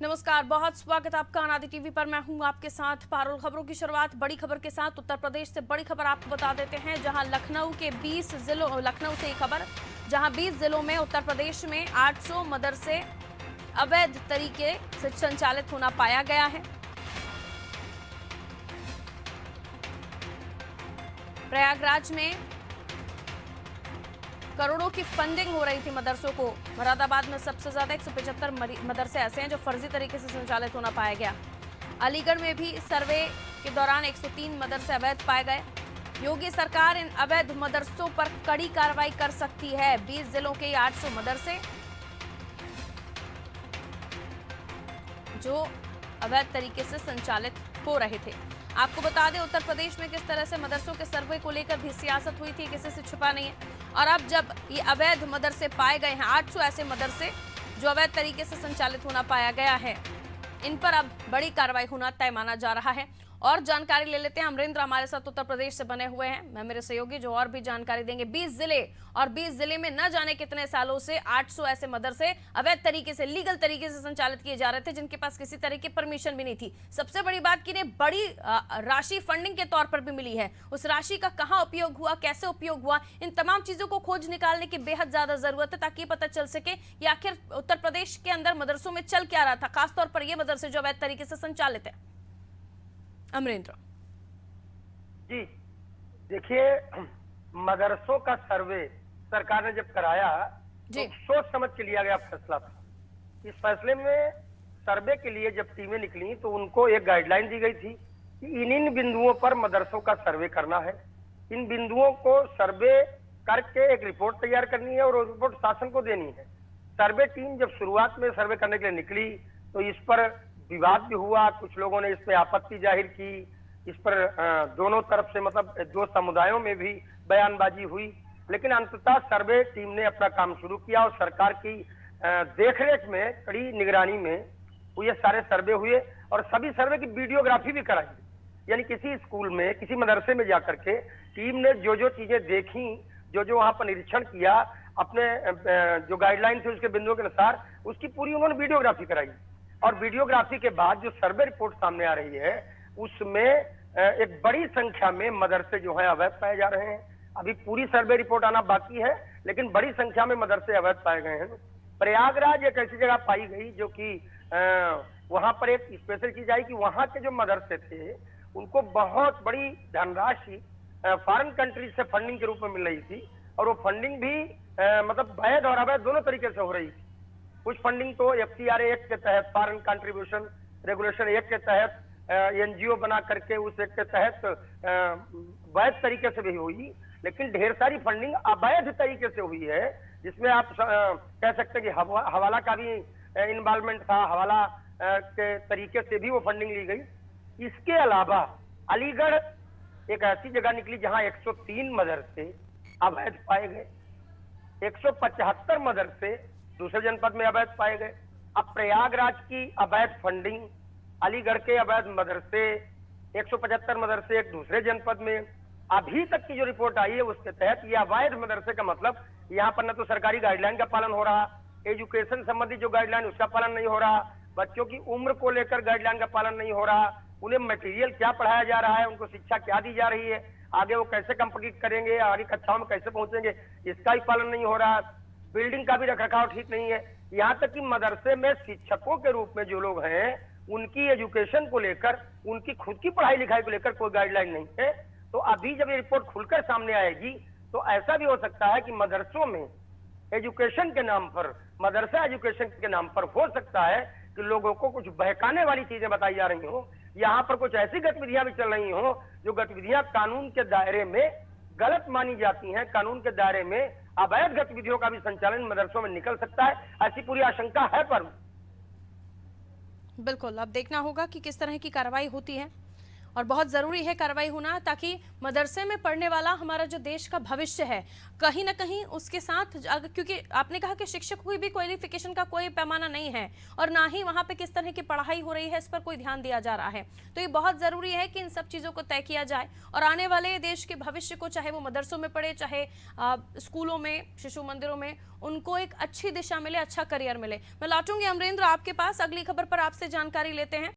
नमस्कार, बहुत स्वागत आपका अनादि टीवी पर। मैं हूं आपके साथ पारुल। खबरों की शुरुआत बड़ी खबर के साथ उत्तर प्रदेश से बड़ी खबर आपको बता देते हैं, जहां लखनऊ से खबर, जहां 20 जिलों में उत्तर प्रदेश में 800 मदरसे अवैध तरीके से संचालित होना पाया गया है। प्रयागराज में करोड़ों की फंडिंग हो रही थी मदरसों को। मुरादाबाद में सबसे ज्यादा 175 मदरसे ऐसे हैं जो फर्जी तरीके से संचालित होना पाया गया। अलीगढ़ में भी सर्वे के दौरान 103 मदरसे अवैध पाए गए। योगी सरकार इन अवैध मदरसों पर कड़ी कार्रवाई कर सकती है। 20 जिलों के 800 मदरसे जो अवैध तरीके से संचालित हो रहे थे। आपको बता दें, उत्तर प्रदेश में किस तरह से मदरसों के सर्वे को लेकर भी सियासत हुई थी, किसी से छुपा नहीं है। और अब जब ये अवैध मदरसे पाए गए हैं, 800 ऐसे मदरसे जो अवैध तरीके से संचालित होना पाया गया है, इन पर अब बड़ी कार्रवाई होना तय माना जा रहा है। और जानकारी ले लेते हैं, अमरेंद्र हमारे साथ उत्तर प्रदेश से बने हुए हैं, मैं मेरे सहयोगी जो और भी जानकारी देंगे। 20 जिले और 20 जिले में न जाने कितने सालों से 800 ऐसे मदरसे अवैध तरीके से, लीगल तरीके से संचालित किए जा रहे थे, जिनके पास किसी तरह की परमिशन भी नहीं थी। सबसे बड़ी बात कि इन्हें बड़ी राशि फंडिंग के तौर पर भी मिली है। उस राशि का कहाँ उपयोग हुआ, कैसे उपयोग हुआ, इन तमाम चीजों को खोज निकालने की बेहद ज्यादा जरूरत है, ताकि पता चल सके कि आखिर उत्तर प्रदेश के अंदर मदरसों में चल क्या रहा था, खासतौर पर ये मदरसे जो अवैध तरीके से संचालित है। अमरेंद्र जी देखिए, मदरसों का सर्वे सरकार ने जब कराया तो सोच समझ के लिया गया फैसला था। इस फैसले में सर्वे के लिए जब टीमें निकली तो उनको एक गाइडलाइन दी गई थी कि इन बिंदुओं पर मदरसों का सर्वे करना है। इन बिंदुओं को सर्वे करके एक रिपोर्ट तैयार करनी है और वो रिपोर्ट शासन को देनी है। सर्वे टीम जब शुरुआत में सर्वे करने के लिए निकली तो इस पर विवाद भी हुआ, कुछ लोगों ने इस पे आपत्ति जाहिर की। इस पर दोनों तरफ से, मतलब दो समुदायों में भी बयानबाजी हुई, लेकिन अंततः सर्वे टीम ने अपना काम शुरू किया और सरकार की देखरेख में, कड़ी निगरानी में ये सारे सर्वे हुए और सभी सर्वे की वीडियोग्राफी भी कराई। यानी किसी स्कूल में, किसी मदरसे में जाकर के टीम ने जो जो चीजें देखी, जो जो वहां पर निरीक्षण किया, अपने जो गाइडलाइन थे उसके बिंदुओं के अनुसार उसकी पूरी उन्होंने वीडियोग्राफी कराई। और वीडियोग्राफी के बाद जो सर्वे रिपोर्ट सामने आ रही है उसमें एक बड़ी संख्या में मदरसे जो है अवैध पाए जा रहे हैं। अभी पूरी सर्वे रिपोर्ट आना बाकी है, लेकिन बड़ी संख्या में मदरसे अवैध पाए गए हैं। प्रयागराज एक ऐसी जगह पाई गई जो कि वहां पर एक स्पेशल चीज आई कि वहां के जो मदरसे थे उनको बहुत बड़ी धनराशि फॉरेन कंट्री से फंडिंग के रूप में मिल रही थी और वो फंडिंग भी मतलब वैध और अवैध दोनों तरीके से हो रही थी। कुछ फंडिंग तो FCRA एक्ट के तहत, फॉरेन कंट्रीब्यूशन रेगुलेशन एक्ट के तहत, NGO बना करके उस एक्ट के तहत वैध तरीके से भी हुई, लेकिन ढेर सारी फंडिंग अवैध तरीके से हुई है, जिसमें आप कह सकते हैं कि हवाला का भी इन्वॉल्वमेंट था। हवाला के तरीके से भी वो फंडिंग ली गई। इसके अलावा अलीगढ़ एक ऐसी जगह निकली जहां 103 मदरसे अवैध पाए गए, 175 मदरसे दूसरे जनपद में अवैध पाए गए। अब प्रयागराज की अवैध फंडिंग, अलीगढ़ के अवैध मदरसे, 175 मदरसे एक दूसरे जनपद में, अभी तक की जो रिपोर्ट आई है उसके तहत ये अवैध मदरसे का मतलब यहाँ पर न तो सरकारी गाइडलाइन का पालन हो रहा, एजुकेशन संबंधी जो गाइडलाइन उसका पालन नहीं हो रहा, बच्चों की उम्र को लेकर गाइडलाइन का पालन नहीं हो रहा, उन्हें मटेरियल क्या पढ़ाया जा रहा है, उनको शिक्षा क्या दी जा रही है, आगे वो कैसे कम्पीट करेंगे, आगे कक्षाओं में कैसे पहुंचेंगे, इसका भी पालन नहीं हो रहा। बिल्डिंग का भी रखरखाव ठीक नहीं है। यहाँ तक कि मदरसे में शिक्षकों के रूप में जो लोग हैं उनकी एजुकेशन को लेकर, उनकी खुद की पढ़ाई लिखाई को लेकर कोई गाइडलाइन नहीं है। तो अभी जब ये रिपोर्ट खुलकर सामने आएगी तो ऐसा भी हो सकता है कि मदरसों में एजुकेशन के नाम पर, मदरसा एजुकेशन के नाम पर हो सकता है कि लोगों को कुछ बहकाने वाली चीजें बताई जा रही हो, यहाँ पर कुछ ऐसी गतिविधियां भी चल रही हो जो गतिविधियां कानून के दायरे में गलत मानी जाती हैं। कानून के दायरे में अवैध गतिविधियों का भी संचालन मदरसों में निकल सकता है, ऐसी पूरी आशंका है। पर बिल्कुल अब देखना होगा कि किस तरह की कार्रवाई होती है। और बहुत ज़रूरी है कार्रवाई होना, ताकि मदरसे में पढ़ने वाला हमारा जो देश का भविष्य है, कहीं ना कहीं उसके साथ क्योंकि आपने कहा कि शिक्षक हुई भी क्वालिफिकेशन का कोई पैमाना नहीं है और ना ही वहाँ पे किस तरह की पढ़ाई हो रही है इस पर कोई ध्यान दिया जा रहा है। तो ये बहुत ज़रूरी है कि इन सब चीज़ों को तय किया जाए और आने वाले देश के भविष्य को, चाहे वो मदरसों में पढ़े, चाहे स्कूलों में, शिशु मंदिरों में, उनको एक अच्छी दिशा मिले, अच्छा करियर मिले। मैं लौटूंगी अमरेंद्र आपके पास, अगली खबर पर आपसे जानकारी लेते हैं।